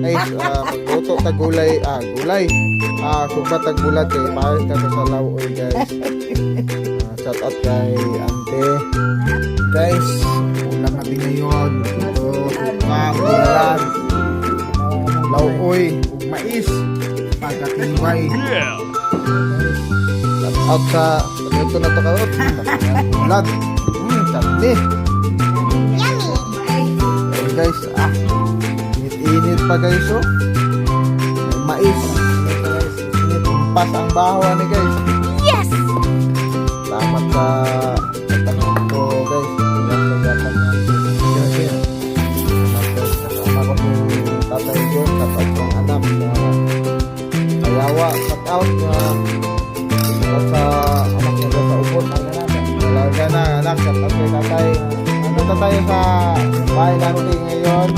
Guys, magluto tag gulay, sugat tag bulat kay pares ka sa lawoy guys. Shout out kay ante. Guys, ulam natin ngayon. Suka, bulat, lawoy, ug mais, pagkatingway. Shout out sa ito na to kaot. Bulat. Chutney. Ayun guys, init pa guys oh. May mais. Init pas ang bahaw ni guys. Yes! Salamat sa tanong ko guys. Pinagpagatan niya. Kasama ko si Tatay John, kapag kong anak na ayawa, shout out niya. At sa anak niya sa upot. Talaga na anak, shout out kay tatay. Ano tayo sa bahay natin ngayon?